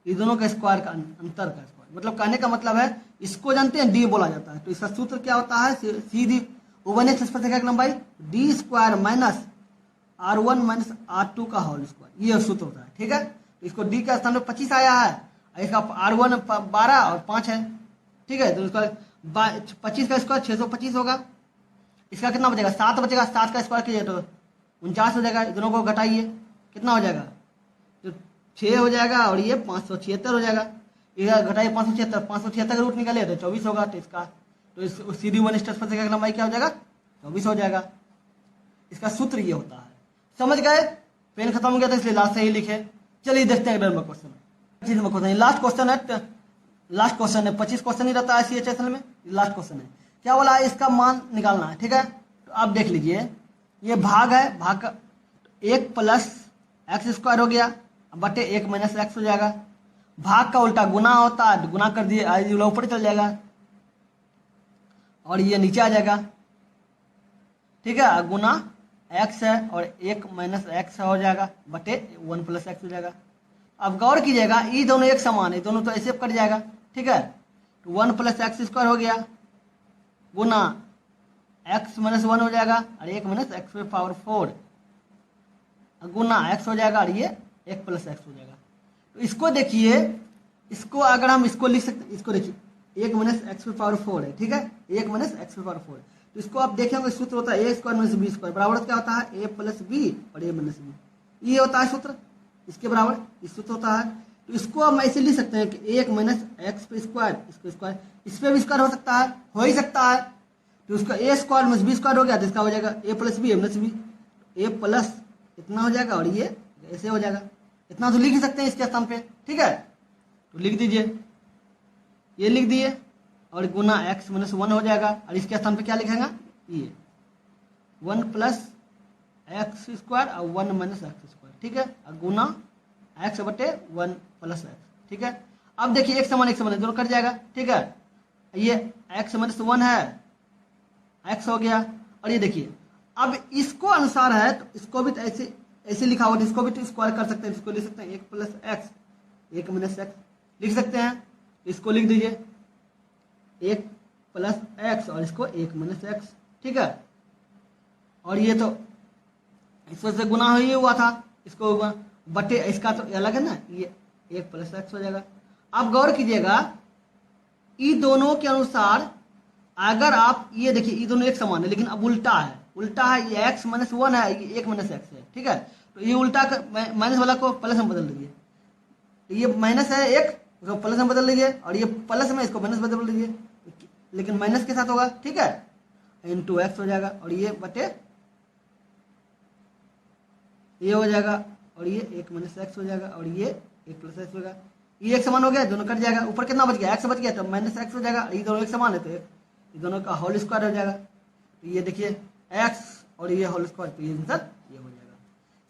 ये दोनों का स्क्वायर का अंतर का स्क्वायर, मतलब कहने का मतलब है, इसको जानते हैं D बोला जाता है। तो इसका सूत्र क्या होता है? सीधी उभयनिष्ठ स्पर्शरेखा की लंबाई D square minus R1 minus R2 का होल स्क्वायर, ये सूत्र होता है, ठीक है। तो इसको D का स्थान में 25 आया है, इसका R1 12 और 5 है, ठीक है। तो इसका 25 का स्क्वायर 625 होगा, इसका कितना बचेगा? 7 बचेगा, 7 का स्क्वायर कीजिए तो 49 हो जाएगा, दोनों को घटाइए कितना हो जाएगा? तो 6 हो जाएगा, और ये 576 हो जाएगा, इधर घटाइए 576, 576 का रूट निकालिए तो 24 होगा, तो इसका तो इस सीधी उभयनिष्ठ स्पर्शरेखा की लंबाई क्या हो जाएगा? 24 हो जाएगा। इसका सूत्र ये होता है, समझ गए? पेन खत्म हो गया था इसलिए लास्ट से ही लिखे। चलिए देखते हैं अगले नंबर क्वेश्चन। लास्ट क्वेश्चन है, लास्ट क्वेश्चन है, 25 क्वेश्चन ही रहता है CHSL में, लास्ट क्वेश्चन है। क्या बोला है? इसका मान निकालना है, ठीक है। तो आप देख लीजिए, ये भाग है, भाग का 1 प्लस एक्स स्क्वायर हो गया बटे 1 माइनस एक्स हो जाएगा। भाग का उल्टा गुना होता है, गुना कर दिए ऊपर चल जाएगा और ये नीचे आ जाएगा, ठीक है। गुना एक्स है और 1 माइनस एक्स हो जाएगा बटे 1 प्लस एक्स हो जाएगा। अब गौर कीजिएगा, ये दोनों एक समान है, दोनों तो ऐसे कट जाएगा, ठीक है। तो 1 प्लस एक्स स्क्वायर हो गया गुना एक्स माइनस 1 हो जाएगा और 1 माइनस एक्स पावर 4 गुना एक्स हो जाएगा, और ये 1 प्लस एक्स हो जाएगा। तो इसको देखिए, इसको अगर हम इसको लिख सकते, इसको देखिए 1 माइनस एक्स पावर 4 है, ठीक है, 1 माइनस एक्स पावर 4। तो इसको आप देखेंगे सूत्र होता है ए स्क्वायर माइनस बी स्क्वायर बराबर क्या होता है? ए प्लस बी और ए माइनस बी, ये होता है सूत्र, इसके बराबर इस सूत्र होता है। तो इसको हम ऐसे लिख सकते हैं कि 1 माइनस एक्स पे स्क्वायर, इसको स्क्वायर, इस पर भी स्क्वायर हो सकता है, हो ही सकता है। तो उसका ए स्क्वायर माइनस बी स्क्वायर हो गया, तो इसका हो जाएगा ए प्लस बी, ए माइनस बी, ए प्लस इतना हो जाएगा और ये ऐसे हो जाएगा। इतना तो लिख ही सकते हैं इसके स्थान पे, ठीक है। तो लिख दीजिए, ये लिख दिए, और गुना एक्स माइनस 1 हो जाएगा, और इसके स्थान पे क्या लिखेगा? ये 1 प्लस एक्स स्क्वायर और 1 माइनस एक्स स्क्वायर, ठीक है, और गुना एक्स बटे 1 प्लस एक्स, ठीक है। अब देखिए एक समान है, दोनों कट जाएगा, ठीक है। ये एक्स माइनस 1 है, एक्स हो गया, और ये देखिए अब इसको अनुसार है तो इसको भी ऐसे ऐसे लिखा हुआ, इसको भी तो स्क्वायर कर सकते हैं, इसको लिख सकते हैं 1 प्लस एक्स 1 माइनस एक्स लिख सकते हैं। इसको लिख दीजिए 1 प्लस एक्स और इसको 1 माइनस एक्स, ठीक है। और ये तो इसमें से गुना ही हुआ था, इसको बटे इसका तो अलग है ना, ये 1 प्लस एक्स हो जाएगा। अब गौर कीजिएगा, इन दोनों के अनुसार अगर आप ये देखिए, ये दोनों एक समान है, लेकिन अब उल्टा है, ये एक्स माइनस 1 है, ये 1 माइनस एक्स है, ठीक है। तो ये उल्टा माइनस वाला को प्लस में बदल दीजिए, ये माइनस है 1 उसको प्लस में बदल दीजिए, और ये प्लस में इसको माइनस बदल दीजिए, लेकिन माइनस के साथ होगा, ठीक है, इंटू एक्स हो जाएगा, और ये बटे ये हो जाएगा, और ये 1 माइनस एक्स हो जाएगा, और ये 1 प्लस एक्स होगा। ये एक समान हो गया, दोनों कट जाएगा, ऊपर कितना बच गया? एक्स बच गया, तो माइनस एक्स हो जाएगा। ये दोनों एक समान है तो ये दोनों का होल स्क्वायर हो जाएगा। तो ये देखिए एक्स और ये होल स्क्वायर, तो ये आंसर ये हो जाएगा।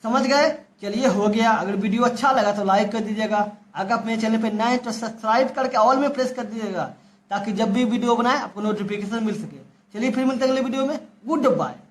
समझ गए? चलिए हो गया। अगर वीडियो अच्छा लगा तो लाइक कर दीजिएगा, अगर आप मेरे चैनल पे नए तो सब्सक्राइब करके ऑल में प्रेस कर दीजिएगा, ताकि जब भी वीडियो बनाए आपको नोटिफिकेशन मिल सके। चलिए फिर मिलते हैं अगले वीडियो में। Good bye.